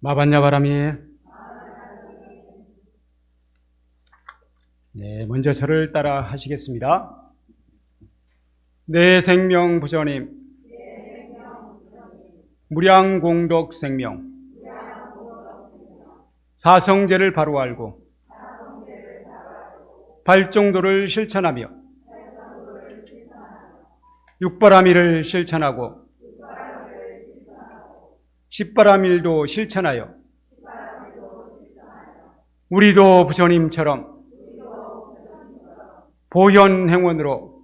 마반야바람이. 네, 먼저 저를 따라 하시겠습니다. 내 생명 부처님, 무량공덕 생명, 사성제를 바로 알고 발정도를 실천하며 육바라밀을 실천하고 십바라밀도 실천하여 우리도 부처님처럼 보현행원으로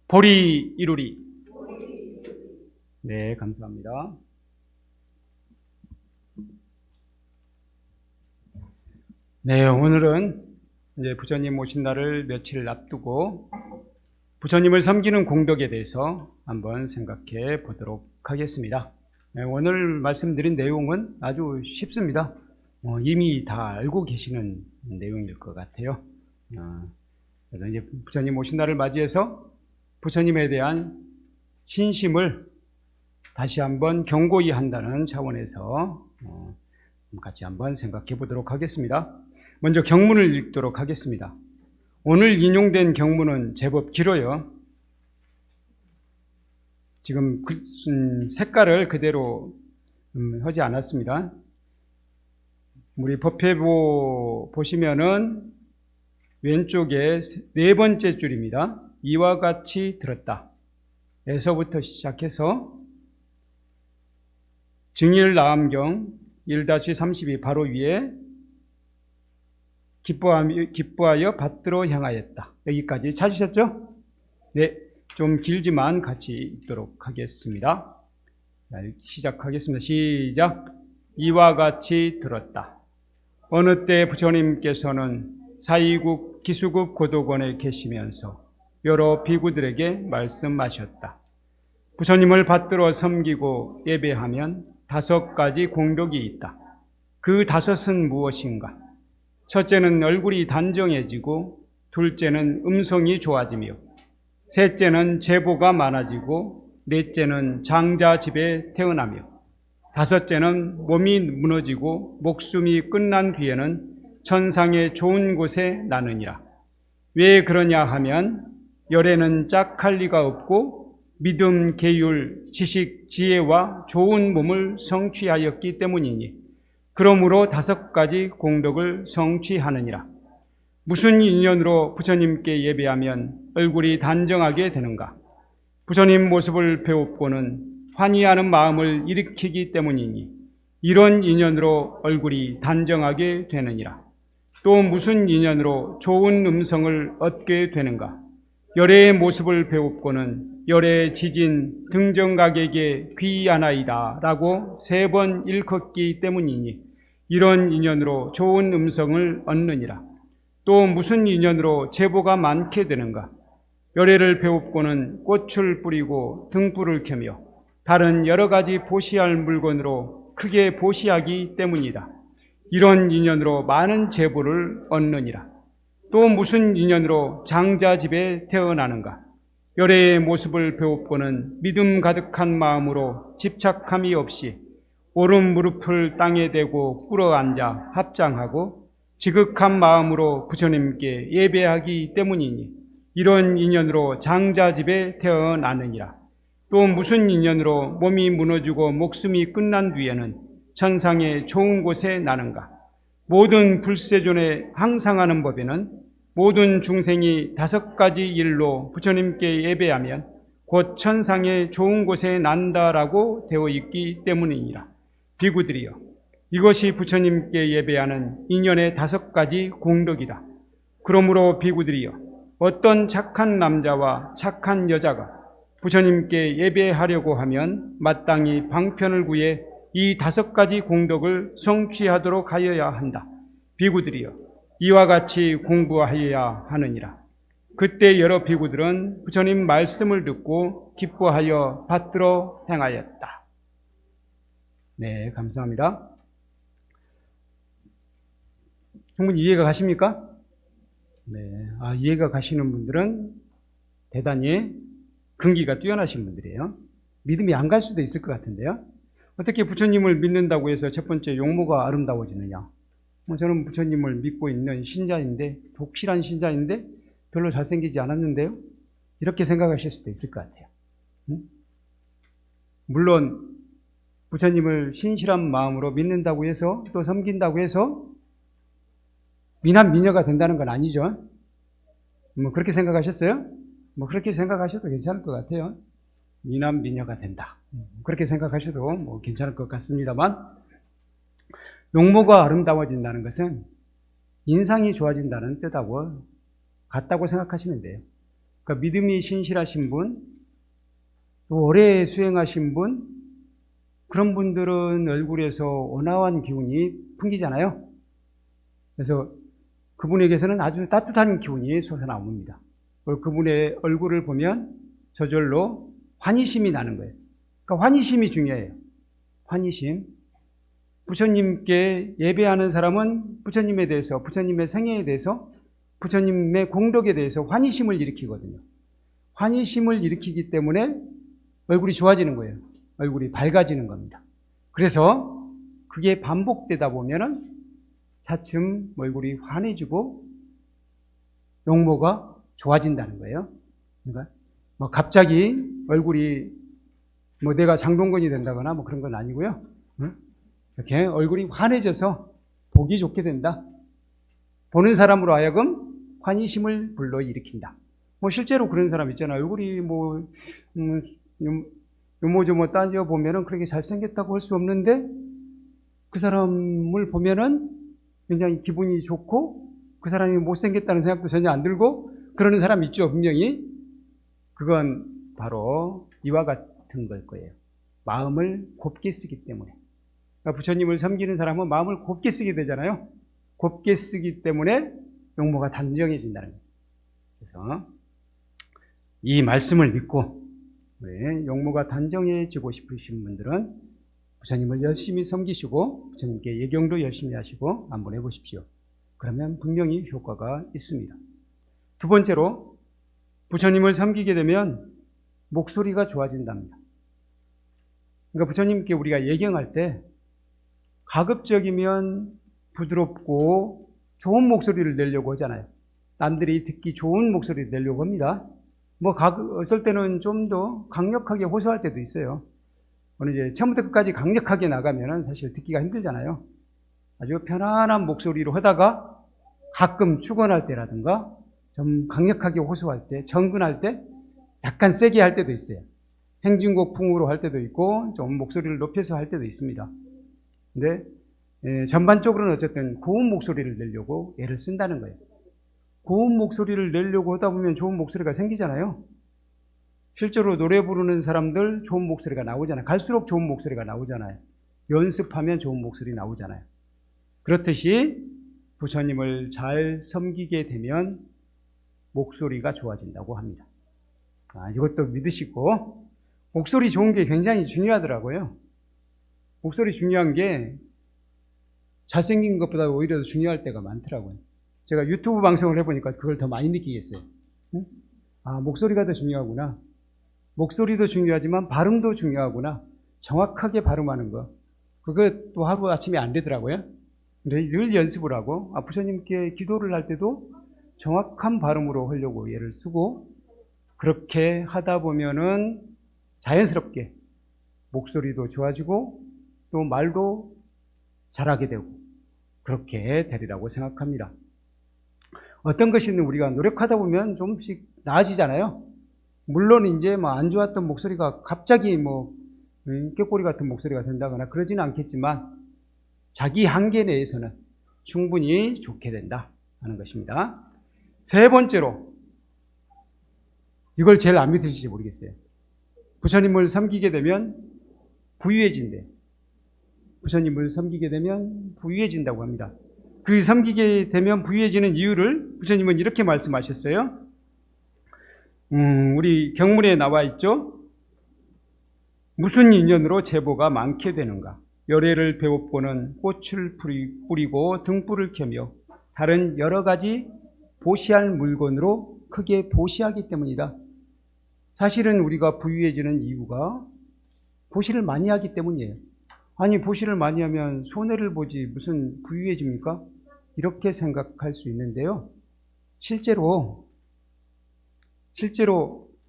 보리 이루리. 네, 감사합니다. 네, 오늘은 이제 부처님 오신 날을 며칠 앞두고 부처님을 섬기는 공덕에 대해서 한번 생각해 보도록 하겠습니다. 네, 오늘 말씀드린 내용은 아주 쉽습니다. 이미 다 알고 계시는 내용일 것 같아요. 그래서 이제 부처님 오신 날을 맞이해서 부처님에 대한 신심을 다시 한번 경고히 한다는 차원에서 같이 한번 생각해 보도록 하겠습니다. 먼저 경문을 읽도록 하겠습니다. 오늘 인용된 경문은 제법 길어요. 지금 색깔을 그대로 하지 않았습니다. 우리 법회보 보시면은 왼쪽에 네 번째 줄입니다. 이와 같이 들었다 에서부터 시작해서 증일나암경 1-32 바로 위에 기뻐하여 받들어 향하였다. 여기까지 찾으셨죠? 네, 좀 길지만 같이 읽도록 하겠습니다. 시작하겠습니다. 시작. 이와 같이 들었다. 어느 때 부처님께서는 사이국 기수급 고도관에 계시면서 여러 비구들에게 말씀하셨다. 부처님을 받들어 섬기고 예배하면 5가지 공덕이 있다. 그 5은 무엇인가? 첫째는 얼굴이 단정해지고, 둘째는 음성이 좋아지며, 셋째는 제보가 많아지고, 넷째는 장자집에 태어나며, 5째는 몸이 무너지고 목숨이 끝난 뒤에는 천상의 좋은 곳에 나느니라. 왜 그러냐 하면 열에는 짝할 리가 없고 믿음, 계율, 지식, 지혜와 좋은 몸을 성취하였기 때문이니 그러므로 5가지 공덕을 성취하느니라. 무슨 인연으로 부처님께 예배하면 얼굴이 단정하게 되는가? 부처님 모습을 배웁고는 환희하는 마음을 일으키기 때문이니 이런 인연으로 얼굴이 단정하게 되느니라. 또 무슨 인연으로 좋은 음성을 얻게 되는가? 열애의 모습을 배웁고는 열애 지진 등정각에게 귀하나이다 라고 3번 일컫기 때문이니 이런 인연으로 좋은 음성을 얻느니라. 또 무슨 인연으로 제보가 많게 되는가? 열애를 배웁고는 꽃을 뿌리고 등불을 켜며 다른 여러 가지 보시할 물건으로 크게 보시하기 때문이다. 이런 인연으로 많은 제보를 얻느니라. 또 무슨 인연으로 장자집에 태어나는가? 열애의 모습을 배웁고는 믿음 가득한 마음으로 집착함이 없이 오른 무릎을 땅에 대고 꿇어앉아 합장하고 지극한 마음으로 부처님께 예배하기 때문이니 이런 인연으로 장자집에 태어나느니라. 또 무슨 인연으로 몸이 무너지고 목숨이 끝난 뒤에는 천상의 좋은 곳에 나는가? 모든 불세존에 항상하는 법에는 모든 중생이 5가지 일로 부처님께 예배하면 곧 천상의 좋은 곳에 난다라고 되어 있기 때문이니라. 비구들이여, 이것이 부처님께 예배하는 인연의 5가지 공덕이다. 그러므로 비구들이여, 어떤 착한 남자와 착한 여자가 부처님께 예배하려고 하면 마땅히 방편을 구해 이 5가지 공덕을 성취하도록 하여야 한다. 비구들이여, 이와 같이 공부하여야 하느니라. 그때 여러 비구들은 부처님 말씀을 듣고 기뻐하여 받들어 행하였다. 네, 감사합니다. 충분히 이해가 가십니까? 네, 이해가 가시는 분들은 대단히 근기가 뛰어나신 분들이에요. 믿음이 안 갈 수도 있을 것 같은데요. 어떻게 부처님을 믿는다고 해서 첫 번째 용모가 아름다워지느냐? 저는 부처님을 믿고 있는 신자인데, 독실한 신자인데 별로 잘생기지 않았는데요? 이렇게 생각하실 수도 있을 것 같아요. 물론 부처님을 신실한 마음으로 믿는다고 해서 또 섬긴다고 해서 미남 미녀가 된다는 건 아니죠. 그렇게 생각하셨어요? 그렇게 생각하셔도 괜찮을 것 같아요. 미남 미녀가 된다. 그렇게 생각하셔도 괜찮을 것 같습니다만, 용모가 아름다워진다는 것은 인상이 좋아진다는 뜻하고 같다고 생각하시면 돼요. 그러니까 믿음이 신실하신 분, 또 오래 수행하신 분, 그런 분들은 얼굴에서 온화한 기운이 풍기잖아요. 그래서 그분에게서는 아주 따뜻한 기운이 솟아나옵니다. 그분의 얼굴을 보면 저절로 환희심이 나는 거예요. 그러니까 환희심이 중요해요. 환희심. 부처님께 예배하는 사람은 부처님에 대해서, 부처님의 생애에 대해서, 부처님의 공덕에 대해서 환희심을 일으키거든요. 환희심을 일으키기 때문에 얼굴이 좋아지는 거예요. 얼굴이 밝아지는 겁니다. 그래서 그게 반복되다 보면은 차츰 얼굴이 환해지고 용모가 좋아진다는 거예요. 그러니까 갑자기 얼굴이 내가 장동건이 된다거나 그런 건 아니고요. 이렇게 얼굴이 환해져서 보기 좋게 된다. 보는 사람으로 하여금 환희심을 불러일으킨다. 실제로 그런 사람 있잖아요. 얼굴이 요모조모 따져 보면은 그렇게 잘생겼다고 할 수 없는데 그 사람을 보면은 굉장히 기분이 좋고 그 사람이 못생겼다는 생각도 전혀 안 들고 그러는 사람 있죠, 분명히. 그건 바로 이와 같은 걸 거예요. 마음을 곱게 쓰기 때문에. 그러니까 부처님을 섬기는 사람은 마음을 곱게 쓰게 되잖아요. 곱게 쓰기 때문에 용모가 단정해진다는 거예요. 그래서 이 말씀을 믿고 용모가 단정해지고 싶으신 분들은 부처님을 열심히 섬기시고 부처님께 예경도 열심히 하시고 한번 해보십시오. 그러면 분명히 효과가 있습니다. 두 번째로 부처님을 섬기게 되면 목소리가 좋아진답니다. 그러니까 부처님께 우리가 예경할 때 가급적이면 부드럽고 좋은 목소리를 내려고 하잖아요. 남들이 듣기 좋은 목소리를 내려고 합니다. 어떨 때는 좀 더 강력하게 호소할 때도 있어요. 이제 처음부터 끝까지 강력하게 나가면은 사실 듣기가 힘들잖아요. 아주 편안한 목소리로 하다가 가끔 축원할 때라든가 좀 강력하게 호소할 때, 정근할 때 약간 세게 할 때도 있어요. 행진곡풍으로 할 때도 있고 좀 목소리를 높여서 할 때도 있습니다. 근데 전반적으로는 어쨌든 고운 목소리를 내려고 애를 쓴다는 거예요. 고운 목소리를 내려고 하다 보면 좋은 목소리가 생기잖아요. 실제로 노래 부르는 사람들 좋은 목소리가 나오잖아요. 갈수록 좋은 목소리가 나오잖아요. 연습하면 좋은 목소리 나오잖아요. 그렇듯이 부처님을 잘 섬기게 되면 목소리가 좋아진다고 합니다. 이것도 믿으시고, 목소리 좋은 게 굉장히 중요하더라고요. 목소리 중요한 게 잘생긴 것보다 오히려 더 중요할 때가 많더라고요. 제가 유튜브 방송을 해보니까 그걸 더 많이 느끼겠어요. 목소리가 더 중요하구나. 목소리도 중요하지만 발음도 중요하구나. 정확하게 발음하는 거. 그것도 하루아침에 안 되더라고요. 근데 늘 연습을 하고, 부처님께 기도를 할 때도 정확한 발음으로 하려고 애를 쓰고, 그렇게 하다 보면은 자연스럽게 목소리도 좋아지고, 또 말도 잘하게 되고, 그렇게 되리라고 생각합니다. 어떤 것이든 우리가 노력하다 보면 조금씩 나아지잖아요. 물론 이제 안 좋았던 목소리가 갑자기 꾀꼬리 같은 목소리가 된다거나 그러지는 않겠지만 자기 한계 내에서는 충분히 좋게 된다 하는 것입니다. 세 번째로, 이걸 제일 안 믿으실지 모르겠어요. 부처님을 섬기게 되면 부유해진대요. 부처님을 섬기게 되면 부유해진다고 합니다. 그 섬기게 되면 부유해지는 이유를 부처님은 이렇게 말씀하셨어요. 우리 경문에 나와 있죠. 무슨 인연으로 제보가 많게 되는가? 열애를 배워보는 꽃을 뿌리고 등불을 켜며 다른 여러 가지 보시할 물건으로 크게 보시하기 때문이다. 사실은 우리가 부유해지는 이유가 보시를 많이 하기 때문이에요. 아니 보시를 많이 하면 손해를 보지 무슨 부유해집니까? 이렇게 생각할 수 있는데요. 실제로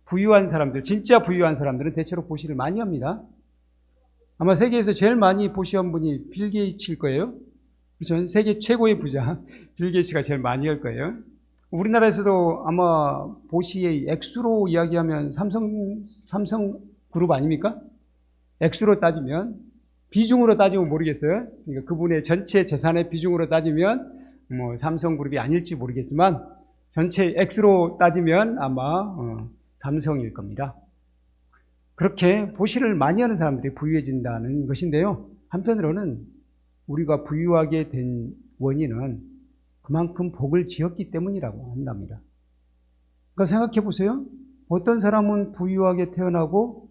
부유한 사람들, 진짜 부유한 사람들은 대체로 보시를 많이 합니다. 아마 세계에서 제일 많이 보시한 분이 빌 게이츠일 거예요. 그렇죠? 세계 최고의 부자 빌 게이츠가 제일 많이 할 거예요. 우리나라에서도 아마 보시의 액수로 이야기하면 삼성 그룹 아닙니까? 액수로 따지면, 비중으로 따지면 모르겠어요. 그러니까 그분의 전체 재산의 비중으로 따지면 뭐 삼성그룹이 아닐지 모르겠지만 전체 액수로 따지면 아마 삼성일 겁니다. 그렇게 보시를 많이 하는 사람들이 부유해진다는 것인데요. 한편으로는 우리가 부유하게 된 원인은 그만큼 복을 지었기 때문이라고 한답니다. 그러니까 생각해 보세요. 어떤 사람은 부유하게 태어나고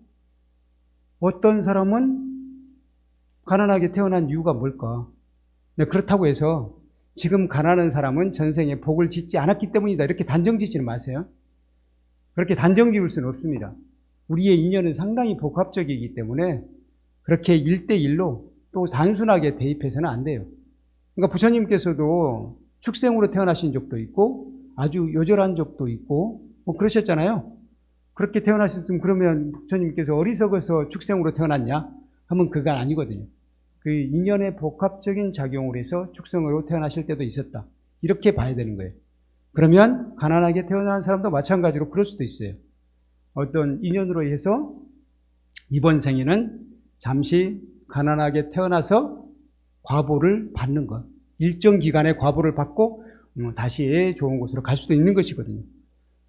어떤 사람은 가난하게 태어난 이유가 뭘까? 네, 그렇다고 해서 지금 가난한 사람은 전생에 복을 짓지 않았기 때문이다, 이렇게 단정 짓지는 마세요. 그렇게 단정 지을 수는 없습니다. 우리의 인연은 상당히 복합적이기 때문에 그렇게 1대1로 또 단순하게 대입해서는 안 돼요. 그러니까 부처님께서도 축생으로 태어나신 적도 있고 아주 요절한 적도 있고 뭐 그러셨잖아요. 그렇게 태어나셨으면 그러면 부처님께서 어리석어서 축생으로 태어났냐 하면 그건 아니거든요. 그 인연의 복합적인 작용으로 해서 축생으로 태어나실 때도 있었다, 이렇게 봐야 되는 거예요. 그러면 가난하게 태어난 사람도 마찬가지로 그럴 수도 있어요. 어떤 인연으로 해서 이번 생에는 잠시 가난하게 태어나서 과보를 받는 것, 일정 기간의 과보를 받고 다시 좋은 곳으로 갈 수도 있는 것이거든요.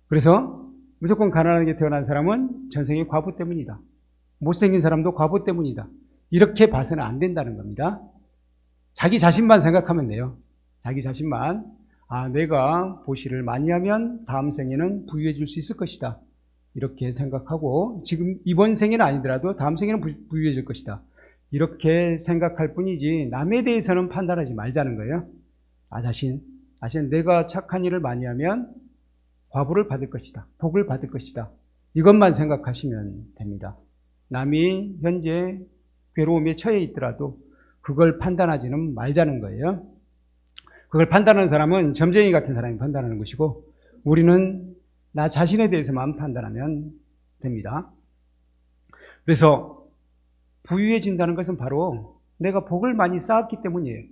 그래서 무조건 가난하게 태어난 사람은 전생의 과보 때문이다, 못생긴 사람도 과보 때문이다, 이렇게 봐서는 안 된다는 겁니다. 자기 자신만 생각하면 돼요. 자기 자신만, 내가 보시를 많이 하면 다음 생에는 부유해질 수 있을 것이다, 이렇게 생각하고, 지금 이번 생에는 아니더라도 다음 생에는 부유해질 것이다, 이렇게 생각할 뿐이지 남에 대해서는 판단하지 말자는 거예요. 자신 내가 착한 일을 많이 하면 과보를 받을 것이다, 복을 받을 것이다, 이것만 생각하시면 됩니다. 남이 현재 괴로움에 처해 있더라도 그걸 판단하지는 말자는 거예요. 그걸 판단하는 사람은 점쟁이 같은 사람이 판단하는 것이고, 우리는 나 자신에 대해서만 판단하면 됩니다. 그래서 부유해진다는 것은 바로 내가 복을 많이 쌓았기 때문이에요.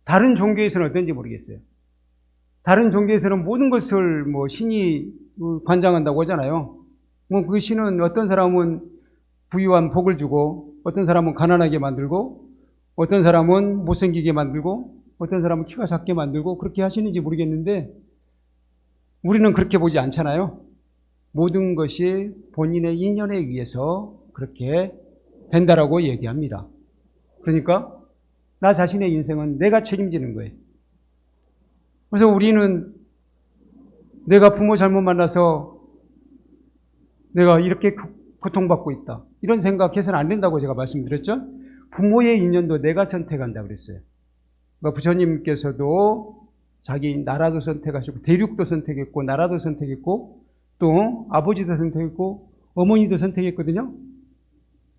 다른 종교에서는 어떤지 모르겠어요. 다른 종교에서는 모든 것을 신이 관장한다고 하잖아요. 그 신은 어떤 사람은 부유한 복을 주고, 어떤 사람은 가난하게 만들고, 어떤 사람은 못생기게 만들고, 어떤 사람은 키가 작게 만들고, 그렇게 하시는지 모르겠는데 우리는 그렇게 보지 않잖아요. 모든 것이 본인의 인연에 의해서 그렇게 된다라고 얘기합니다. 그러니까 나 자신의 인생은 내가 책임지는 거예요. 그래서 우리는 내가 부모 잘못 만나서 내가 이렇게 고통받고 있다, 이런 생각해서는 안 된다고 제가 말씀드렸죠. 부모의 인연도 내가 선택한다 그랬어요. 그러니까 부처님께서도 자기 나라도 선택하시고 대륙도 선택했고 나라도 선택했고 또 아버지도 선택했고 어머니도 선택했거든요.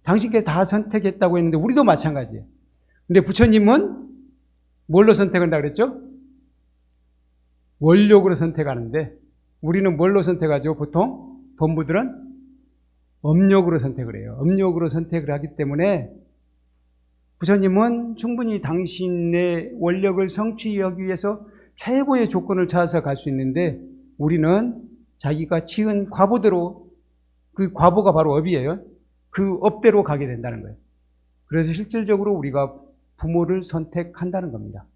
당신께서 다 선택했다고 했는데 우리도 마찬가지예요. 근데 부처님은 뭘로 선택한다 그랬죠? 원력으로 선택하는데 우리는 뭘로 선택하죠? 보통 범부들은 업력으로 선택을 해요. 업력으로 선택을 하기 때문에 부처님은 충분히 당신의 원력을 성취하기 위해서 최고의 조건을 찾아서 갈 수 있는데, 우리는 자기가 지은 과보대로, 그 과보가 바로 업이에요. 그 업대로 가게 된다는 거예요. 그래서 실질적으로 우리가 부모를 선택한다는 겁니다.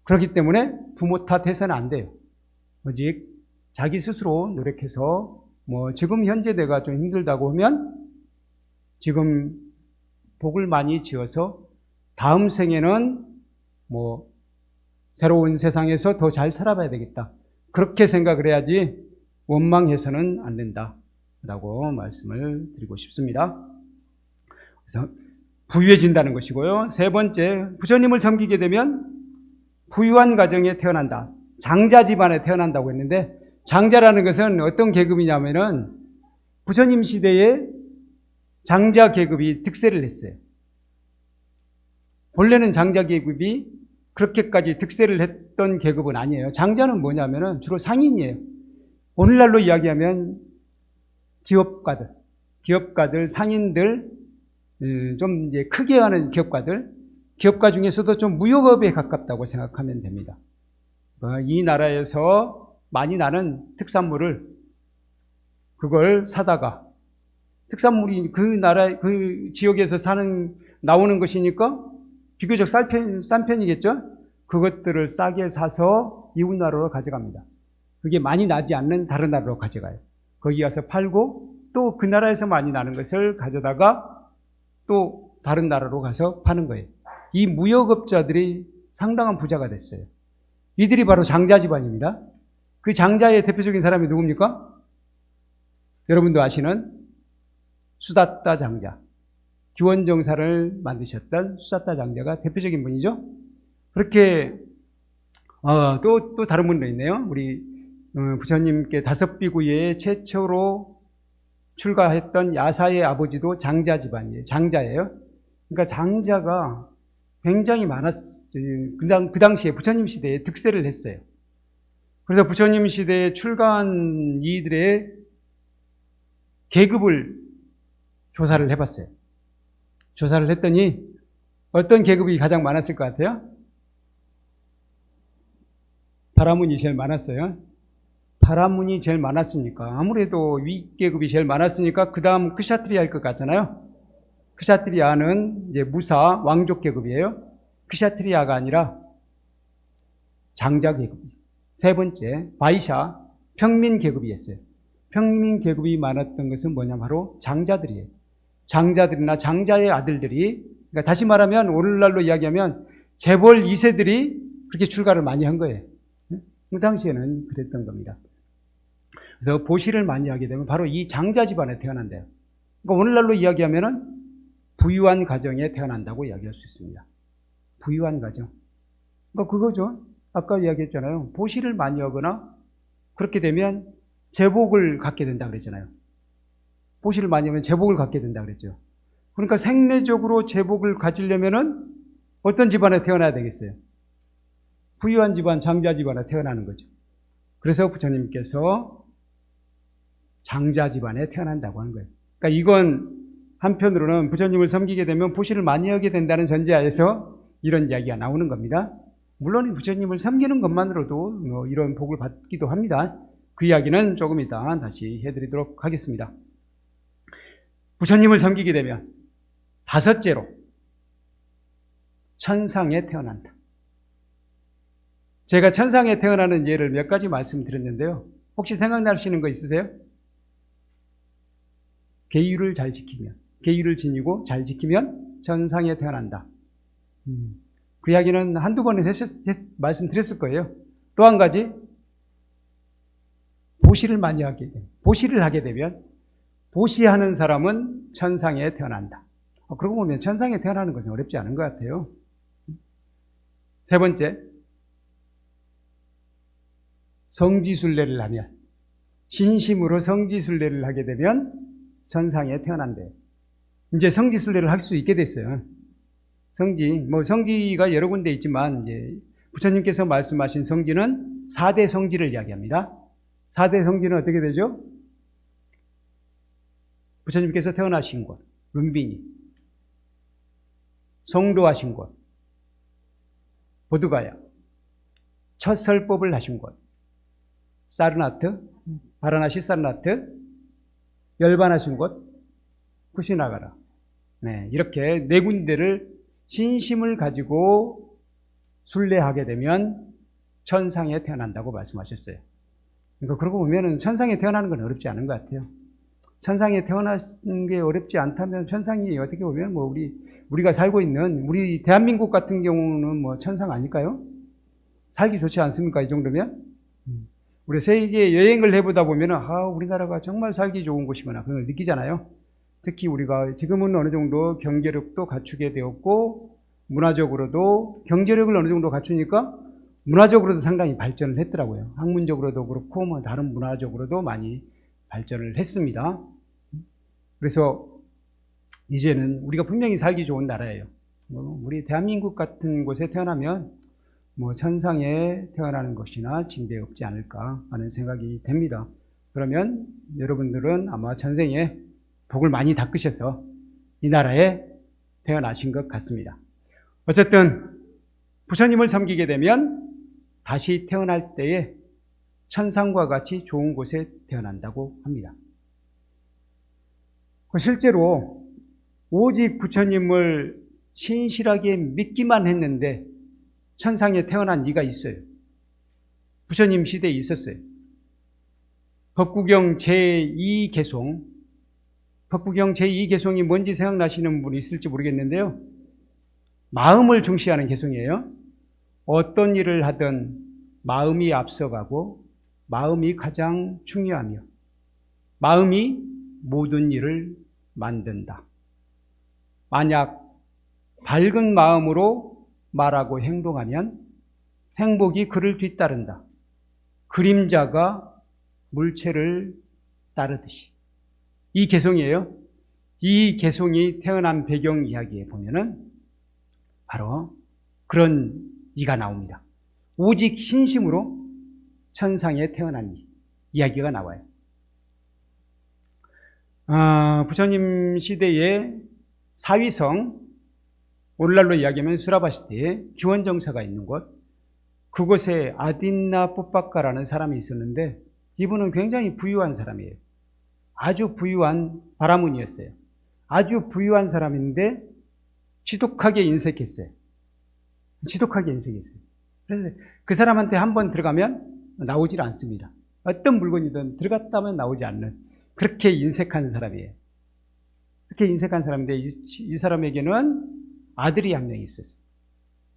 그렇기 때문에 부모 탓해서는 안 돼요. 오직 자기 스스로 노력해서 지금 현재 내가 좀 힘들다고 하면 지금 복을 많이 지어서 다음 생에는 새로운 세상에서 더 잘 살아봐야 되겠다, 그렇게 생각을 해야지 원망해서는 안 된다라고 말씀을 드리고 싶습니다. 그래서 부유해진다는 것이고요. 세 번째, 부처님을 섬기게 되면 부유한 가정에 태어난다, 장자 집안에 태어난다고 했는데, 장자라는 것은 어떤 계급이냐면은 부처님 시대에 장자 계급이 득세를 했어요. 본래는 장자 계급이 그렇게까지 득세를 했던 계급은 아니에요. 장자는 뭐냐면은 주로 상인이에요. 오늘날로 이야기하면 기업가들, 상인들, 좀 이제 크게 하는 기업가 중에서도 좀 무역업에 가깝다고 생각하면 됩니다. 이 나라에서 많이 나는 특산물을 그걸 사다가 특산물이 그 지역에서 나오는 것이니까 비교적 싼 편이겠죠? 그것들을 싸게 사서 이웃 나라로 가져갑니다. 그게 많이 나지 않는 다른 나라로 가져가요. 거기 가서 팔고 또 그 나라에서 많이 나는 것을 가져다가 또 다른 나라로 가서 파는 거예요. 이 무역업자들이 상당한 부자가 됐어요. 이들이 바로 장자 집안입니다. 그 장자의 대표적인 사람이 누굽니까? 여러분도 아시는 수다따 장자. 기원정사를 만드셨던 수다따 장자가 대표적인 분이죠. 그렇게 또 다른 분도 있네요. 우리 부처님께 다섯비구에 최초로 출가했던 야사의 아버지도 장자 집안이에요. 장자예요. 그러니까 장자가 굉장히 많았어요. 그 당시에 부처님 시대에 득세를 했어요. 그래서 부처님 시대에 출가한 이들의 계급을 조사를 해봤어요. 조사를 했더니 어떤 계급이 가장 많았을 것 같아요? 파라문이 제일 많았어요. 파라문이 제일 많았으니까 아무래도 윗계급이 제일 많았으니까 그 다음 크샤트리아일 것 같잖아요. 크샤트리아는 이제 무사 왕족 계급이에요. 크샤트리아가 아니라 장자 계급. 세 번째 바이샤 평민 계급이었어요. 평민 계급이 많았던 것은 뭐냐 바로 장자들이에요. 장자들이나 장자의 아들들이, 그러니까 다시 말하면 오늘날로 이야기하면 재벌 2세들이 그렇게 출가를 많이 한 거예요. 그 당시에는 그랬던 겁니다. 그래서 보시를 많이 하게 되면 바로 이 장자 집안에 태어난대요. 그러니까 오늘날로 이야기하면은 부유한 가정에 태어난다고 이야기할 수 있습니다. 부유한 가정. 그러니까 그거죠. 아까 이야기했잖아요. 보시를 많이 하거나 그렇게 되면 제복을 갖게 된다 그랬잖아요. 보시를 많이 하면 제복을 갖게 된다 그랬죠. 그러니까 생내적으로 제복을 가지려면은 어떤 집안에 태어나야 되겠어요? 부유한 집안, 장자 집안에 태어나는 거죠. 그래서 부처님께서 장자 집안에 태어난다고 하는 거예요. 그러니까 이건 한편으로는 부처님을 섬기게 되면 보시를 많이 하게 된다는 전제하에서 이런 이야기가 나오는 겁니다. 물론 부처님을 섬기는 것만으로도 이런 복을 받기도 합니다. 그 이야기는 조금 이따 다시 해드리도록 하겠습니다. 부처님을 섬기게 되면 다섯째로 천상에 태어난다. 제가 천상에 태어나는 예를 몇 가지 말씀드렸는데요. 혹시 생각나시는 거 있으세요? 계율을 잘 지키면, 계율을 지니고 잘 지키면 천상에 태어난다. 그 이야기는 한두 번은 말씀드렸을 거예요. 또 한 가지, 보시를 많이 하게 되면, 보시를 하게 되면 보시하는 사람은 천상에 태어난다. 그러고 보면 천상에 태어나는 것은 어렵지 않은 것 같아요. 세 번째, 성지순례를 하면, 신심으로 성지순례를 하게 되면 천상에 태어난대요. 이제 성지순례를 할 수 있게 됐어요. 성지가 여러 군데 있지만, 이제 부처님께서 말씀하신 성지는 4대 성지를 이야기합니다. 4대 성지는 어떻게 되죠? 부처님께서 태어나신 곳, 룸비니, 성도하신 곳, 보드가야, 첫 설법을 하신 곳, 사르나트, 바라나시 사르나트, 열반하신 곳, 쿠시나가라. 네, 이렇게 네 군데를 신심을 가지고 순례하게 되면 천상에 태어난다고 말씀하셨어요. 그러니까 그러고 보면은 천상에 태어나는 건 어렵지 않은 것 같아요. 천상에 태어나는 게 어렵지 않다면 천상이 어떻게 보면 우리가 살고 있는 우리 대한민국 같은 경우는 천상 아닐까요? 살기 좋지 않습니까? 이 정도면? 우리 세계 여행을 해보다 보면은 우리나라가 정말 살기 좋은 곳이구나 그걸 느끼잖아요. 특히 우리가 지금은 어느 정도 경제력도 갖추게 되었고 문화적으로도 경제력을 어느 정도 갖추니까 문화적으로도 상당히 발전을 했더라고요. 학문적으로도 그렇고 다른 문화적으로도 많이 발전을 했습니다. 그래서 이제는 우리가 분명히 살기 좋은 나라예요. 우리 대한민국 같은 곳에 태어나면 천상에 태어나는 것이나 진대 없지 않을까 하는 생각이 됩니다. 그러면 여러분들은 아마 전생에 복을 많이 닦으셔서 이 나라에 태어나신 것 같습니다. 어쨌든 부처님을 섬기게 되면 다시 태어날 때에 천상과 같이 좋은 곳에 태어난다고 합니다. 실제로 오직 부처님을 신실하게 믿기만 했는데 천상에 태어난 이가 있어요. 부처님 시대에 있었어요. 법구경 제2개송, 법구경 제2개송이 뭔지 생각나시는 분이 있을지 모르겠는데요. 마음을 중시하는 개송이에요. 어떤 일을 하든 마음이 앞서가고 마음이 가장 중요하며 마음이 모든 일을 만든다. 만약 밝은 마음으로 말하고 행동하면 행복이 그를 뒤따른다. 그림자가 물체를 따르듯이. 이 개송이에요. 이 개송이 태어난 배경 이야기에 보면은 바로 그런 이가 나옵니다. 오직 신심으로 천상에 태어난 이야기가 나와요. 부처님 시대에 사위성, 오늘날로 이야기하면 수라바시티에 기원정사가 있는 곳, 그곳에 아딘나 뽀빠카라는 사람이 있었는데 이분은 굉장히 부유한 사람이에요. 아주 부유한 바라문이었어요. 아주 부유한 사람인데 지독하게 인색했어요. 지독하게 인색했어요. 그래서 그 사람한테 한번 들어가면 나오질 않습니다. 어떤 물건이든 들어갔다면 나오지 않는 그렇게 인색한 사람이에요. 그렇게 인색한 사람인데 이 사람에게는 아들이 한 명 있었어요.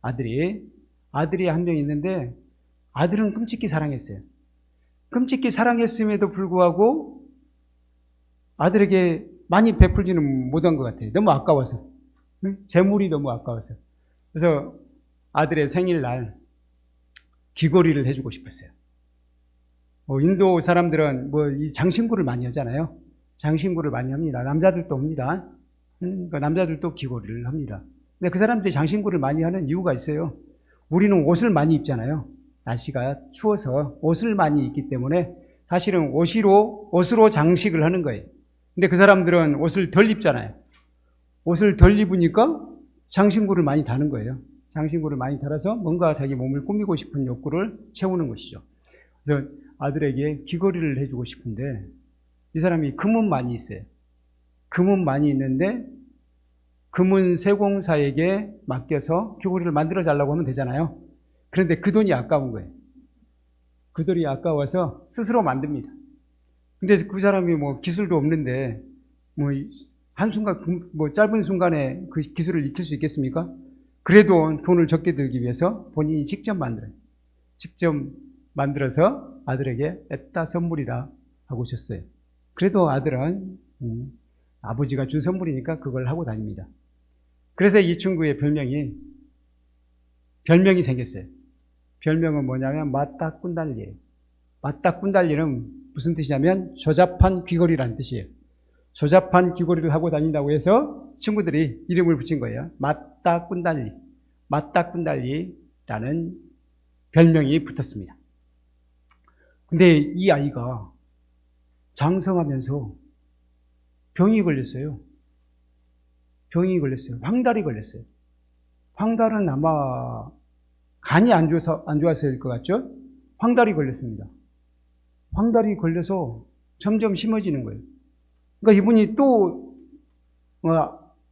아들이 한 명 있는데 아들은 끔찍히 사랑했어요. 끔찍히 사랑했음에도 불구하고 아들에게 많이 베풀지는 못한 것 같아요. 너무 아까워서. 재물이 너무 아까워서. 그래서 아들의 생일날 귀걸이를 해주고 싶었어요. 인도 사람들은 이 장신구를 많이 하잖아요. 장신구를 많이 합니다. 남자들도 합니다. 남자들도 귀걸이를 합니다. 근데 그 사람들이 장신구를 많이 하는 이유가 있어요. 우리는 옷을 많이 입잖아요. 날씨가 추워서 옷을 많이 입기 때문에 사실은 옷으로 장식을 하는 거예요. 근데 그 사람들은 옷을 덜 입잖아요. 옷을 덜 입으니까 장신구를 많이 다는 거예요. 장신구를 많이 달아서 뭔가 자기 몸을 꾸미고 싶은 욕구를 채우는 것이죠. 그래서 아들에게 귀걸이를 해주고 싶은데 이 사람이 금은 많이 있어요. 금은 많이 있는데 금은 세공사에게 맡겨서 귀걸이를 만들어 달라고 하면 되잖아요. 그런데 그 돈이 아까운 거예요. 그 돈이 아까워서 스스로 만듭니다. 근데 그 사람이 기술도 없는데 한순간 짧은 순간에 그 기술을 익힐 수 있겠습니까? 그래도 돈을 적게 들기 위해서 본인이 직접 만들어요. 직접 만들어서 아들에게 애따 선물이다 하고 줬어요. 그래도 아들은 아버지가 준 선물이니까 그걸 하고 다닙니다. 그래서 이 친구의 별명이 생겼어요. 별명은 뭐냐면 마따꾼달리예요. 마따꾼달리는 무슨 뜻이냐면 조잡한 귀걸이라는 뜻이에요. 조잡한 귀걸이를 하고 다닌다고 해서 친구들이 이름을 붙인 거예요. 마따꾼달리라는 별명이 붙었습니다. 근데 이 아이가 장성하면서 병이 걸렸어요. 황달이 걸렸어요. 황달은 아마 간이 안 좋아서일 것 같죠? 황달이 걸렸습니다. 황달이 걸려서 점점 심해지는 거예요. 그러니까 이분이 또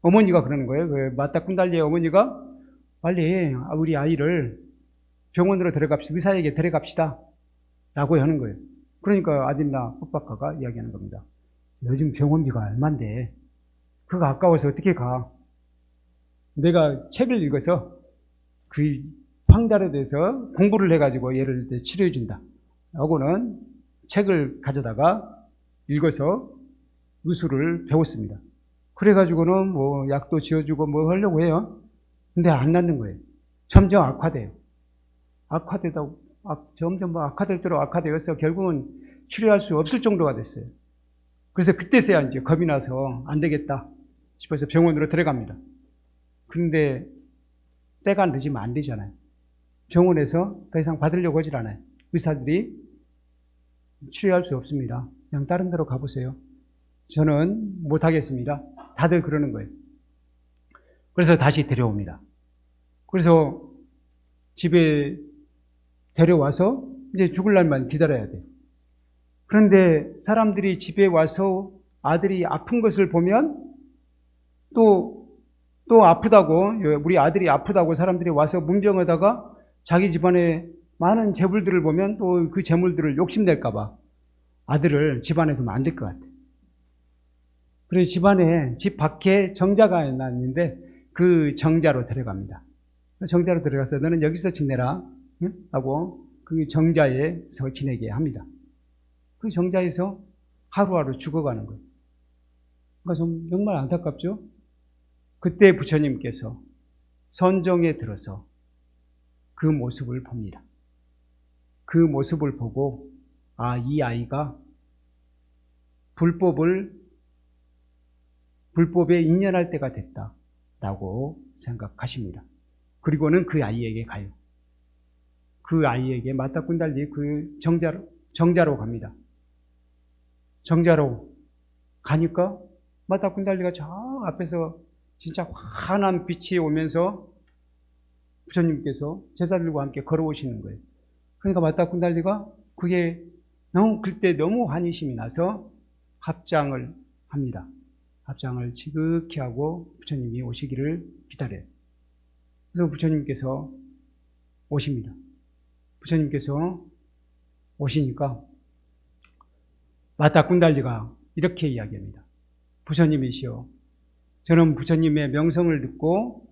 어머니가 그러는 거예요. 그 마따꾼달리의 어머니가 빨리 우리 아이를 병원으로 데려갑시다. 의사에게 데려갑시다. 라고 하는 거예요. 그러니까 아딘나 뽀빠카가 이야기하는 겁니다. 요즘 병원비가 얼만데 그거 아까워서 어떻게 가? 내가 책을 읽어서 그 황달에 대해서 공부를 해가지고 얘를 치료해 준다. 라고는 책을 가져다가 읽어서 의술을 배웠습니다. 그래가지고는 약도 지어주고 하려고 해요. 근데 안 낫는 거예요. 점점 악화돼요. 점점 악화될 대로 악화되어서 결국은 치료할 수 없을 정도가 됐어요. 그래서 그때서야 이제 겁이 나서 안 되겠다 싶어서 병원으로 들어갑니다. 그런데 때가 늦으면 안 되잖아요. 병원에서 더 이상 받으려고 하질 않아요. 의사들이 치료할 수 없습니다. 그냥 다른 데로 가보세요. 저는 못하겠습니다. 다들 그러는 거예요. 그래서 다시 데려옵니다. 그래서 집에 데려와서 이제 죽을 날만 기다려야 돼요. 그런데 사람들이 집에 와서 아들이 아픈 것을 보면 또 아프다고, 우리 아들이 아프다고 사람들이 와서 문병하다가 자기 집안에 많은 재물들을 보면 또 그 재물들을 욕심낼까봐 아들을 집안에 두면 안 될 것 같아요. 그래서 집 밖에 정자가 있는데 그 정자로 데려갑니다. 정자로 들어가서 너는 여기서 지내라 하고 그 정자에서 지내게 합니다. 그 정자에서 하루하루 죽어가는 거예요. 그러니까 정말 안타깝죠? 그때 부처님께서 선정에 들어서 그 모습을 봅니다. 그 모습을 보고 이 아이가 불법에 인연할 때가 됐다라고 생각하십니다. 그리고는 그 아이에게 가요. 그 아이에게 마따꾼달리 그 정자로 갑니다. 정자로 가니까 마따꾼달리가 저 앞에서 진짜 환한 빛이 오면서 부처님께서 제자들과 함께 걸어오시는 거예요. 그러니까 마따꾼달리가 그게 그때 너무 환희심이 나서 합장을 합니다. 합장을 지극히 하고 부처님이 오시기를 기다려요. 그래서 부처님께서 오십니다. 부처님께서 오시니까 마따꾼달리가 이렇게 이야기합니다. 부처님이시여, 저는 부처님의 명성을 듣고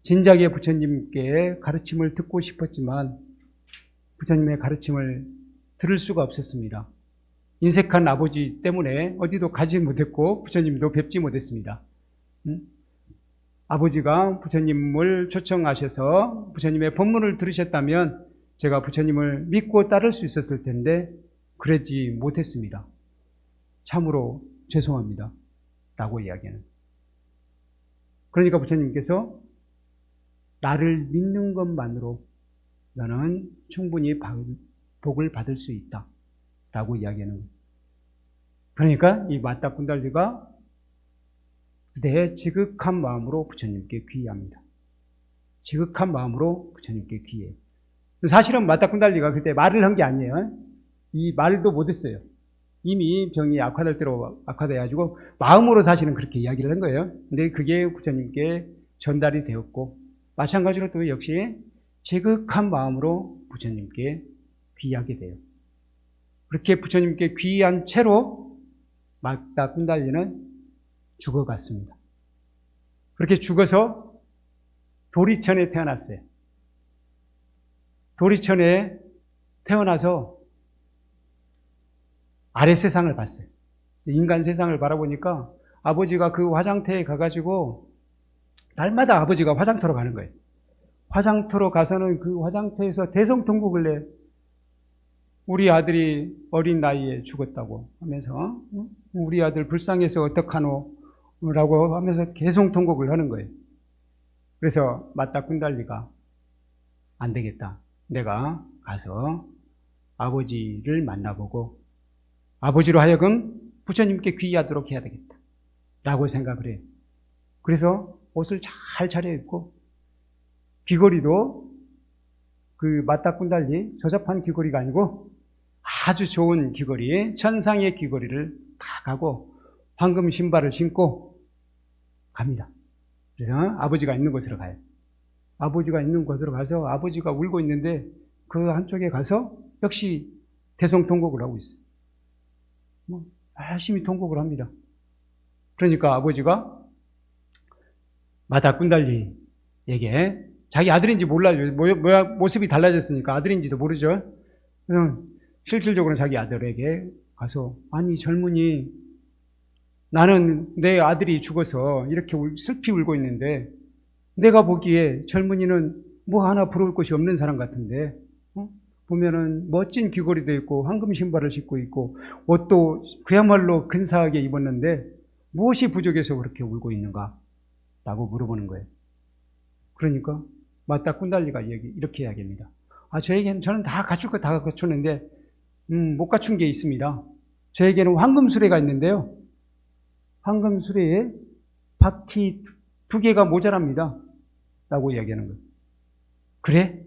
진작에 부처님께 가르침을 듣고 싶었지만 부처님의 가르침을 들을 수가 없었습니다. 인색한 아버지 때문에 어디도 가지 못했고 부처님도 뵙지 못했습니다. 아버지가 부처님을 초청하셔서 부처님의 법문을 들으셨다면 제가 부처님을 믿고 따를 수 있었을 텐데 그러지 못했습니다. 참으로 죄송합니다. 라고 이야기하는. 그러니까 부처님께서 나를 믿는 것만으로 너는 충분히 복을 받을 수 있다. 라고 이야기하는 거예요. 그러니까 이 마따꾼달리가 내 지극한 마음으로 부처님께 귀의합니다. 지극한 마음으로 부처님께 귀의해요. 사실은 마따꾼달리가 그때 말을 한 게 아니에요. 이 말도 못했어요. 이미 병이 악화될 대로 악화돼가지고 마음으로 사실은 그렇게 이야기를 한 거예요. 근데 그게 부처님께 전달이 되었고 마찬가지로 또 역시 지극한 마음으로 부처님께 귀의하게 돼요. 그렇게 부처님께 귀의한 채로 마따꾼달리는 죽어갔습니다. 그렇게 죽어서 도리천에 태어났어요. 도리천에 태어나서 아래 세상을 봤어요. 인간 세상을 바라보니까 아버지가 그 화장터에 가가지고 날마다 아버지가 화장터로 가는 거예요. 화장터로 가서는 그 화장터에서 대성통곡을 내. 우리 아들이 어린 나이에 죽었다고 하면서 우리 아들 불쌍해서 어떡하노? 라고 하면서 계속 통곡을 하는 거예요. 그래서 마따꾼달리가 안 되겠다. 내가 가서 아버지를 만나보고 아버지로 하여금 부처님께 귀의하도록 해야 되겠다. 라고 생각을 해요. 그래서 옷을 잘 차려입고 귀걸이도 그 마따꾼달리 조잡한 귀걸이가 아니고 아주 좋은 귀걸이, 천상의 귀걸이를 다 가고 황금 신발을 신고 갑니다. 그래서 아버지가 있는 곳으로 가요. 아버지가 있는 곳으로 가서 아버지가 울고 있는데 그 한쪽에 가서 역시 대성통곡을 하고 있어요. 열심히 통곡을 합니다. 그러니까 아버지가 마따꾼달리에게 자기 아들인지 몰라요. 모습이 달라졌으니까 아들인지도 모르죠. 그냥 실질적으로는 자기 아들에게 가서 아니 젊은이 나는 내 아들이 죽어서 이렇게 슬피 울고 있는데 내가 보기에 젊은이는 뭐 하나 부러울 것이 없는 사람 같은데 보면은 멋진 귀걸이도 있고 황금 신발을 신고 있고 옷도 그야말로 근사하게 입었는데 무엇이 부족해서 그렇게 울고 있는가? 라고 물어보는 거예요. 그러니까 맞다 꾼달리가 이렇게 이야기합니다. 저에게는 저는 다 갖출 거 다 갖췄는데 못 갖춘 게 있습니다. 저에게는 황금수레가 있는데요. 황금수레에 바퀴 2개가 모자랍니다. 라고 이야기하는 거예요. 그래?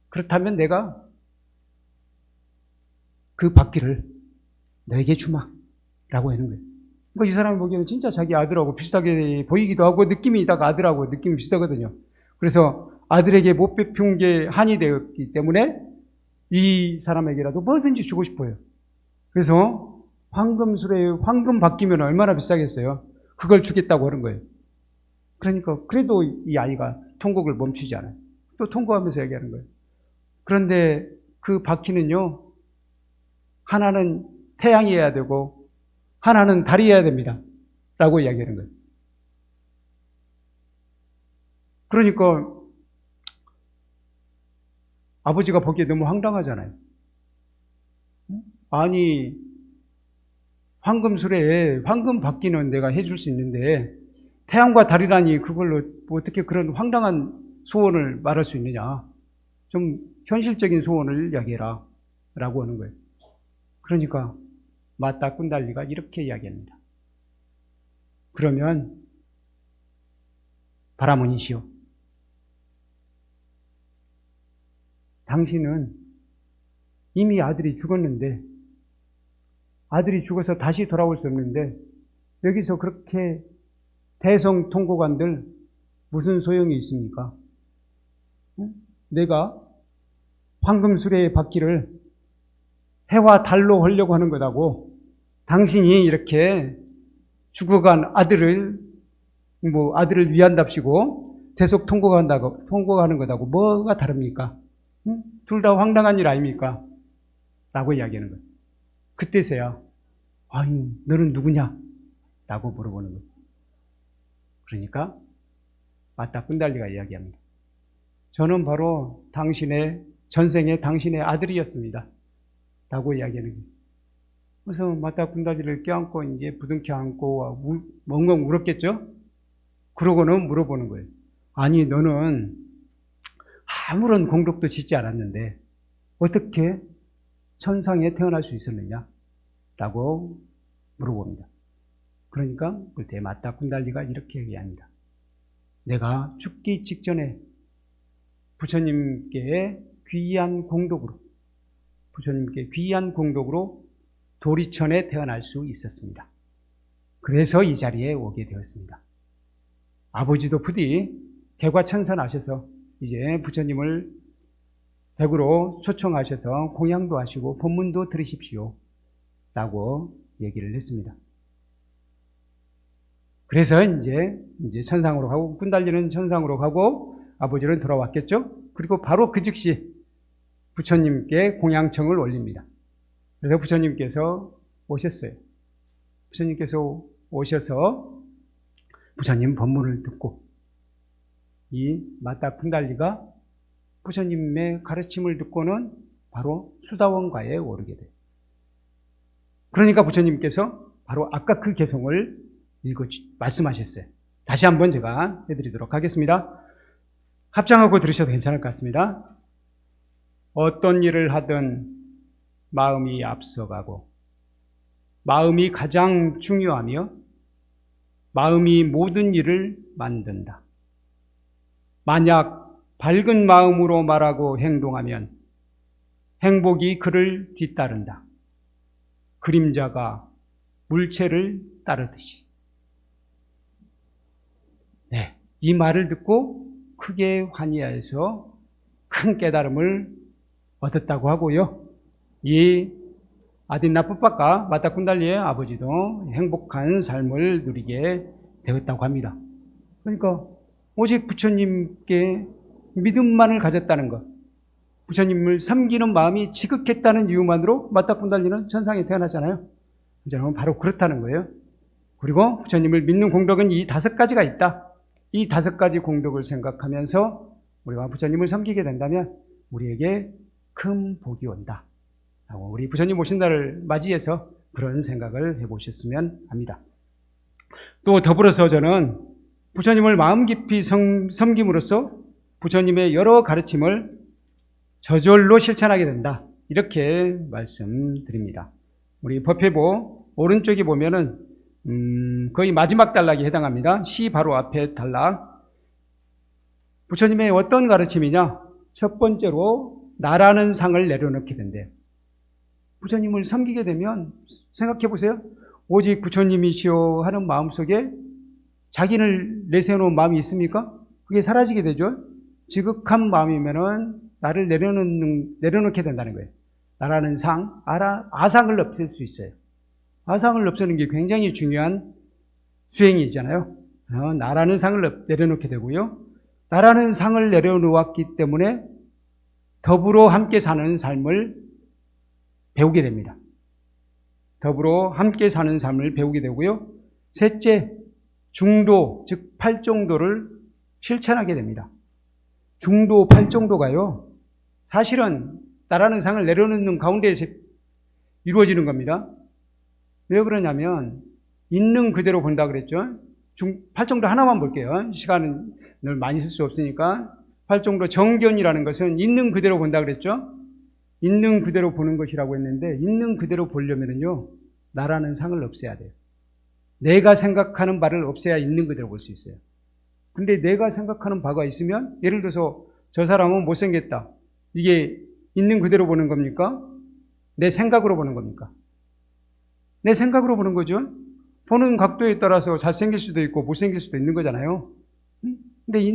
그렇다면 내가 그 바퀴를 너에게 주마. 라고 하는 거예요. 그러니까 이 사람이 보기에는 진짜 자기 아들하고 비슷하게 보이기도 하고 느낌이 딱 아들하고 느낌이 비슷하거든요. 그래서 아들에게 못 베푼 게 한이 되었기 때문에 이 사람에게라도 뭐든지 주고 싶어요. 그래서 황금술에 황금 바뀌면 얼마나 비싸겠어요. 그걸 주겠다고 하는 거예요. 그러니까 그래도 이 아이가 통곡을 멈추지 않아요. 또 통곡하면서 얘기하는 거예요. 그런데 그 바퀴는요, 하나는 태양이어야 되고 하나는 달이어야 됩니다. 라고 이야기하는 거예요. 그러니까 아버지가 보기에 너무 황당하잖아요. 아니, 황금술에 황금 바퀴는 내가 해줄 수 있는데 태양과 달이라니 그걸로 어떻게 그런 황당한 소원을 말할 수 있느냐. 좀 현실적인 소원을 이야기해라. 라고 하는 거예요. 그러니까 맞다 꾼달리가 이렇게 이야기합니다. 그러면 바라모니시오, 당신은 이미 아들이 죽었는데 아들이 죽어서 다시 돌아올 수 없는데 여기서 그렇게 대성통곡한들 무슨 소용이 있습니까? 내가 황금수레의 바퀴를 해와 달로 하려고 하는 거다고 당신이 이렇게 죽어간 아들을 위한답시고 대속 통곡하는 거다고 뭐가 다릅니까? 둘 다 황당한 일 아닙니까? 라고 이야기하는 거예요. 그때서야 아니 너는 누구냐? 라고 물어보는 거예요. 그러니까 맞다 꾼달리가 이야기합니다. 저는 바로 전생에 당신의 아들이었습니다. 라고 이야기하는 거예요. 그래서 맞다 꾼달리를 껴안고 이제 부둥켜 안고 뭔가 울었겠죠? 그러고는 물어보는 거예요. 아니 너는 아무런 공덕도 짓지 않았는데 어떻게 천상에 태어날 수 있었느냐? 라고 물어봅니다. 그러니까 그때 맞다 꾼달리가 이렇게 얘기합니다. 내가 죽기 직전에 부처님께 귀한 공덕으로 도리천에 태어날 수 있었습니다. 그래서 이 자리에 오게 되었습니다. 아버지도 부디 개과천선하셔서 이제 부처님을 댁으로 초청하셔서 공양도 하시고 법문도 들으십시오. 라고 얘기를 했습니다. 그래서 이제 천상으로 가고 꾼달리는 천상으로 가고 아버지는 돌아왔겠죠. 그리고 바로 그 즉시 부처님께 공양청을 올립니다. 그래서 부처님께서 오셨어요. 부처님께서 오셔서 부처님 법문을 듣고 이 맞다 꾼달리가 부처님의 가르침을 듣고는 바로 수다원가에 오르게 돼요. 그러니까 부처님께서 바로 아까 그 개성을 말씀하셨어요. 다시 한번 제가 해드리도록 하겠습니다. 합장하고 들으셔도 괜찮을 것 같습니다. 어떤 일을 하든 마음이 앞서가고 마음이 가장 중요하며 마음이 모든 일을 만든다. 만약 밝은 마음으로 말하고 행동하면 행복이 그를 뒤따른다. 그림자가 물체를 따르듯이. 네, 이 말을 듣고 크게 환희하여서 큰 깨달음을 얻었다고 하고요. 이 아딘나 풋박과 맞다 꾼달리의 아버지도 행복한 삶을 누리게 되었다고 합니다. 그러니까 오직 부처님께 믿음만을 가졌다는 것, 부처님을 섬기는 마음이 지극했다는 이유만으로 맞다 꾼달리는 천상에 태어나잖아요. 저는 바로 그렇다는 거예요. 그리고 부처님을 믿는 공덕은 이 5가지가 있다. 이 5가지 공덕을 생각하면서 우리가 부처님을 섬기게 된다면 우리에게 큰 복이 온다. 우리 부처님 오신 날을 맞이해서 그런 생각을 해보셨으면 합니다. 또 더불어서 저는 부처님을 마음 깊이 섬김으로써 부처님의 여러 가르침을 저절로 실천하게 된다. 이렇게 말씀드립니다. 우리 법회보 오른쪽에 보면은 거의 마지막 단락에 해당합니다. 시 바로 앞에 단락. 부처님의 어떤 가르침이냐? 첫 번째로 나라는 상을 내려놓게 된대요. 부처님을 섬기게 되면 생각해 보세요. 오직 부처님이시여 하는 마음속에 자기를 내세워놓은 마음이 있습니까? 그게 사라지게 되죠. 지극한 마음이면은 나를 내려놓게 된다는 거예요. 나라는 상, 아상을 없앨 수 있어요. 아상을 없애는 게 굉장히 중요한 수행이잖아요. 나라는 상을 내려놓게 되고요. 나라는 상을 내려놓았기 때문에 더불어 함께 사는 삶을 배우게 됩니다. 더불어 함께 사는 삶을 배우게 되고요. 셋째, 중도, 즉 팔정도를 실천하게 됩니다. 중도, 팔정도가요, 사실은 나라는 상을 내려놓는 가운데에서 이루어지는 겁니다. 왜 그러냐면 있는 그대로 본다 그랬죠. 팔정도 하나만 볼게요. 시간을 많이 쓸 수 없으니까. 팔정도 정견이라는 것은 있는 그대로 본다 그랬죠. 있는 그대로 보는 것이라고 했는데, 있는 그대로 보려면요, 나라는 상을 없애야 돼요. 내가 생각하는 바를 없애야 있는 그대로 볼 수 있어요. 근데 내가 생각하는 바가 있으면, 예를 들어서 저 사람은 못생겼다. 이게 있는 그대로 보는 겁니까? 내 생각으로 보는 겁니까? 내 생각으로 보는 거죠. 보는 각도에 따라서 잘생길 수도 있고 못생길 수도 있는 거잖아요. 근데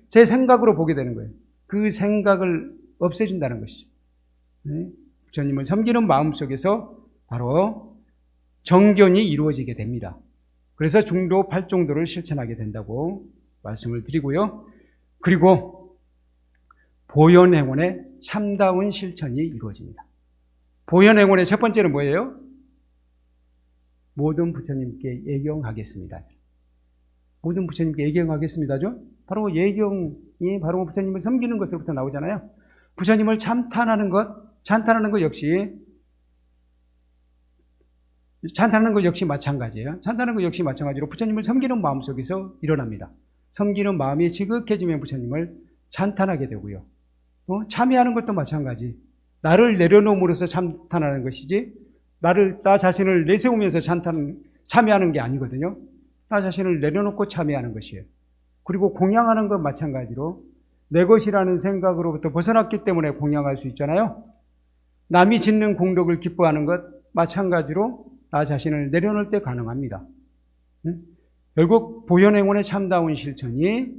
제 생각으로 보게 되는 거예요. 그 생각을 없애준다는 것이죠. 부처님을 섬기는 마음속에서 바로 정견이 이루어지게 됩니다. 그래서 중도, 팔정도를 실천하게 된다고 말씀을 드리고요. 그리고 보현행원의 참다운 실천이 이루어집니다. 보현행원의 첫 번째는 뭐예요? 모든 부처님께 예경하겠습니다. 모든 부처님께 예경하겠습니다죠? 바로 예경이 바로 부처님을 섬기는 것으로부터 나오잖아요. 부처님을 찬탄하는 것 역시 마찬가지예요. 찬탄하는 것 역시 마찬가지로 부처님을 섬기는 마음 속에서 일어납니다. 섬기는 마음이 지극해지면 부처님을 찬탄하게 되고요. 참여하는 것도 마찬가지. 나를 내려놓음으로써 찬탄하는 것이지, 나 자신을 내세우면서 참여하는 게 아니거든요. 나 자신을 내려놓고 참여하는 것이에요. 그리고 공양하는 것 마찬가지로 내 것이라는 생각으로부터 벗어났기 때문에 공양할 수 있잖아요. 남이 짓는 공덕을 기뻐하는 것 마찬가지로 나 자신을 내려놓을 때 가능합니다. 결국 보현행원의 참다운 실천이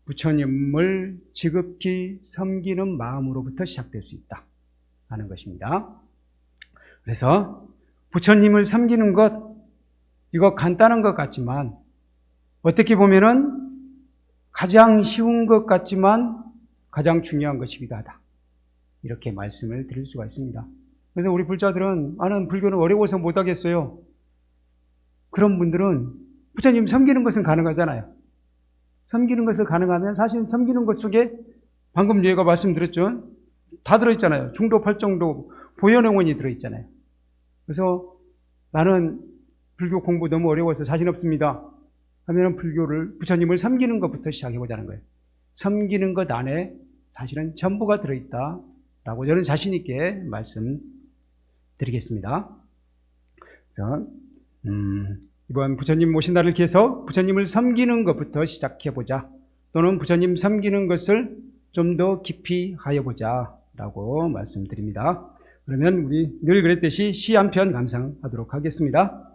부처님을 지극히 섬기는 마음으로부터 시작될 수 있다 하는 것입니다. 그래서 부처님을 섬기는 것, 이거 간단한 것 같지만 어떻게 보면은 가장 쉬운 것 같지만 가장 중요한 것이기도 하다. 이렇게 말씀을 드릴 수가 있습니다. 그래서 우리 불자들은 나는 불교는 어려워서 못하겠어요. 그런 분들은 부처님 섬기는 것은 가능하잖아요. 섬기는 것을 가능하면 사실 섬기는 것 속에 방금 얘가 말씀드렸죠. 다 들어있잖아요. 중도, 팔정도, 보현행원이 들어있잖아요. 그래서 나는 불교 공부 너무 어려워서 자신 없습니다 하면 부처님을 섬기는 것부터 시작해보자는 거예요. 섬기는 것 안에 사실은 전부가 들어있다라고 저는 자신 있게 말씀드리겠습니다. 그래서 이번 부처님 모신 날을 기해서 부처님을 섬기는 것부터 시작해보자, 또는 부처님 섬기는 것을 좀 더 깊이 하여보자 라고 말씀드립니다. 그러면 우리 늘 그랬듯이 시 한 편 감상하도록 하겠습니다.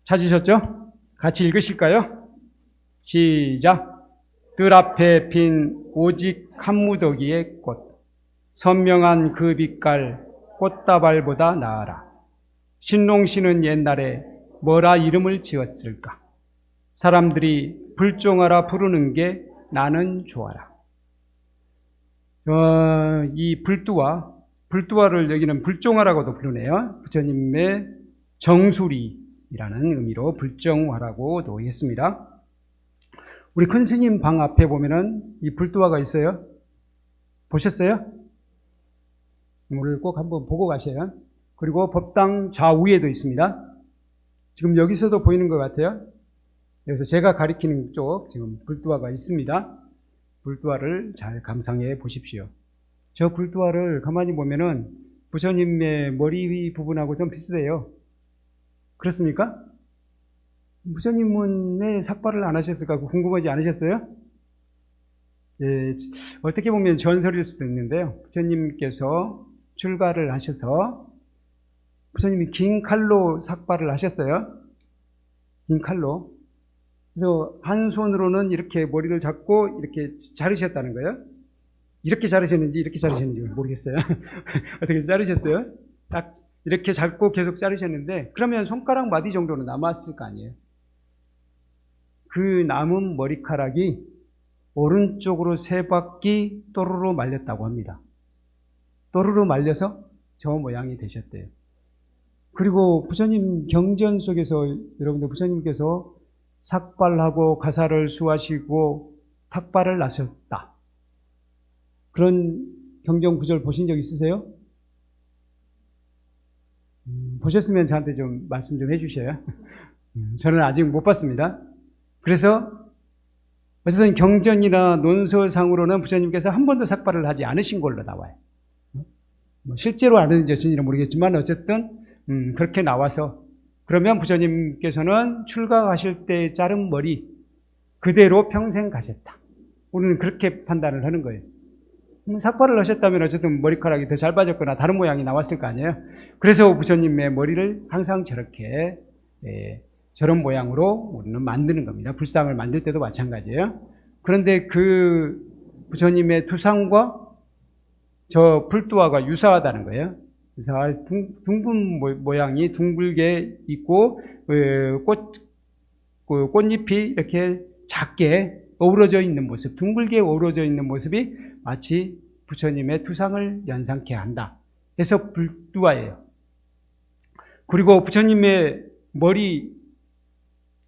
찾으셨죠? 같이 읽으실까요? 시작. 뜰 앞에 핀 오직 한 무더기의 꽃, 선명한 그 빛깔 꽃다발보다 나아라. 신롱씨는 옛날에 뭐라 이름을 지었을까? 사람들이 불종하라 부르는 게 나는 좋아라. 이 불두화를 여기는 불종화라고도 부르네요. 부처님의 정수리라는 의미로 불정화라고도 했습니다. 우리 큰 스님 방 앞에 보면은 이 불두화가 있어요. 보셨어요? 오늘 꼭 한번 보고 가셔요. 그리고 법당 좌우에도 있습니다. 지금 여기서도 보이는 것 같아요. 그래서 제가 가리키는 쪽 지금 불두화가 있습니다. 불두화를 잘 감상해 보십시오. 저 불두화를 가만히 보면은 부처님의 머리 부분하고 좀 비슷해요. 그렇습니까? 부처님은 왜 삭발을 안 하셨을까 궁금하지 않으셨어요? 예, 어떻게 보면 전설일 수도 있는데요. 부처님께서 출가를 하셔서 부처님이 긴 칼로 삭발을 하셨어요. 긴 칼로. 그래서 한 손으로는 이렇게 머리를 잡고 이렇게 자르셨다는 거예요. 이렇게 자르셨는지 이렇게 자르셨는지 모르겠어요. 어떻게 자르셨어요? 딱 이렇게 잡고 계속 자르셨는데 그러면 손가락 마디 정도는 남았을 거 아니에요. 그 남은 머리카락이 오른쪽으로 3바퀴 또르르 말렸다고 합니다. 또르르 말려서 저 모양이 되셨대요. 그리고 부처님 경전 속에서 여러분들 부처님께서 삭발하고 가사를 수하시고 탁발을 나셨다. 그런 경전 구절 보신 적 있으세요? 보셨으면 저한테 좀 말씀 좀 해주셔요. 저는 아직 못 봤습니다. 그래서 어쨌든 경전이나 논설상으로는 부처님께서 한 번도 삭발을 하지 않으신 걸로 나와요. 실제로 아는지 여신지는 모르겠지만 어쨌든 그렇게 나와서 그러면 부처님께서는 출가하실 때 자른 머리 그대로 평생 가셨다. 우리는 그렇게 판단을 하는 거예요. 삭발을 하셨다면 어쨌든 머리카락이 더 잘 빠졌거나 다른 모양이 나왔을 거 아니에요. 그래서 부처님의 머리를 항상 저렇게 저런 모양으로 우리는 만드는 겁니다. 불상을 만들 때도 마찬가지예요. 그런데 그 부처님의 두상과 저 불두화가 유사하다는 거예요. 유사할 둥근 모양이 둥글게 있고 꽃잎이 이렇게 작게 어우러져 있는 모습, 둥글게 어우러져 있는 모습이 마치 부처님의 두상을 연상케 한다. 그래서 불두화예요. 그리고 부처님의 머리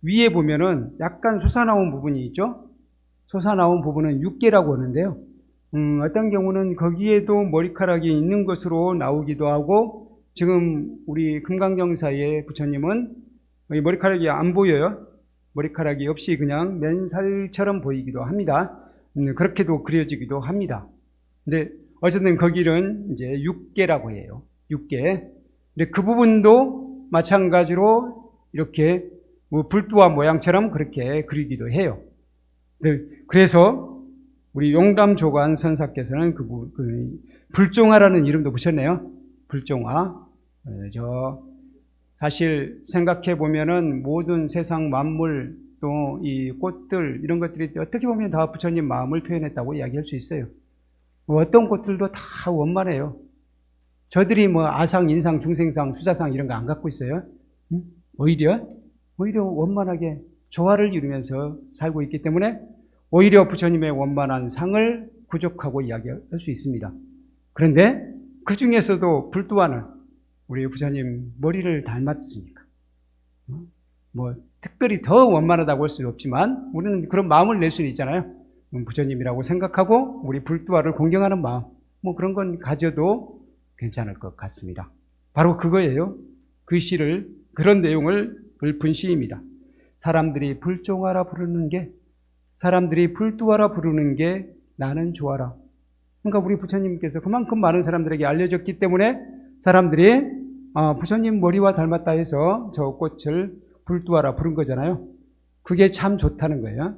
위에 보면은 약간 솟아나온 부분이 있죠. 솟아나온 부분은 육계라고 하는데요. 어떤 경우는 거기에도 머리카락이 있는 것으로 나오기도 하고, 지금 우리 금강경사의 부처님은 머리카락이 안 보여요. 머리카락이 없이 그냥 맨살처럼 보이기도 합니다. 그렇게도 그려지기도 합니다. 근데 어쨌든 거기는 이제 육계라고 해요. 육계. 근데 그 부분도 마찬가지로 이렇게 불두화 모양처럼 그렇게 그리기도 해요. 그래서 우리 용담조관 선사께서는 그 불종화라는 이름도 붙였네요. 불종화. 사실 생각해 보면은 모든 세상 만물 또 이 꽃들 이런 것들이 어떻게 보면 다 부처님 마음을 표현했다고 이야기할 수 있어요. 어떤 꽃들도 다 원만해요. 저들이 뭐 아상, 인상, 중생상, 수자상 이런 거 안 갖고 있어요. 오히려 원만하게 조화를 이루면서 살고 있기 때문에 오히려 부처님의 원만한 상을 부족하고 이야기할 수 있습니다. 그런데 그 중에서도 불두화는 우리 부처님 머리를 닮았으니까 뭐 특별히 더 원만하다고 할 수는 없지만 우리는 그런 마음을 낼 수는 있잖아요. 부처님이라고 생각하고 우리 불두화를 공경하는 마음, 뭐 그런 건 가져도 괜찮을 것 같습니다. 바로 그거예요. 그 시를, 그런 내용을 읊은 시입니다. 사람들이 불종하라 부르는 게, 사람들이 불두화라 부르는 게 나는 좋아라. 그러니까 우리 부처님께서 그만큼 많은 사람들에게 알려졌기 때문에 사람들이 부처님 머리와 닮았다 해서 저 꽃을 불두화라 부른 거잖아요. 그게 참 좋다는 거예요.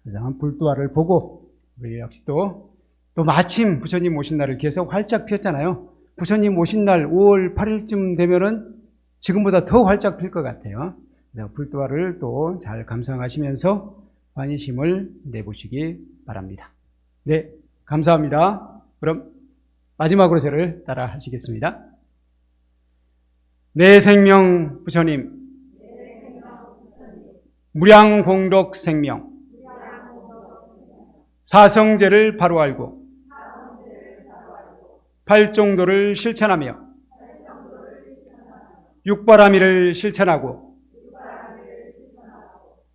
그래서 불두화를 보고 우리 역시 또 마침 부처님 오신 날을 계속 활짝 피었잖아요. 부처님 오신 날 5월 8일쯤 되면은 지금보다 더 활짝 필 것 같아요. 불두화를 또 잘 감상하시면서 관심을 내보시기 바랍니다. 네, 감사합니다. 그럼 마지막으로 저를 따라 하시겠습니다. 내 생명 부처님, 무량공덕 생명, 사성제를 바로 알고 팔종도를 실천하며 육바라밀을 실천하고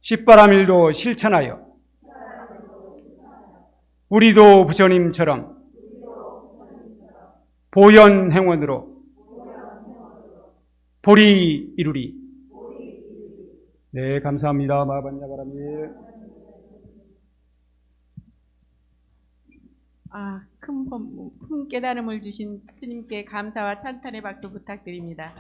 십바라밀도 실천하여 우리도 부처님처럼 보현행원으로 보리 이루리. 네, 감사합니다. 마반야 바람이. 큰 깨달음을 주신 스님께 감사와 찬탄의 박수 부탁드립니다.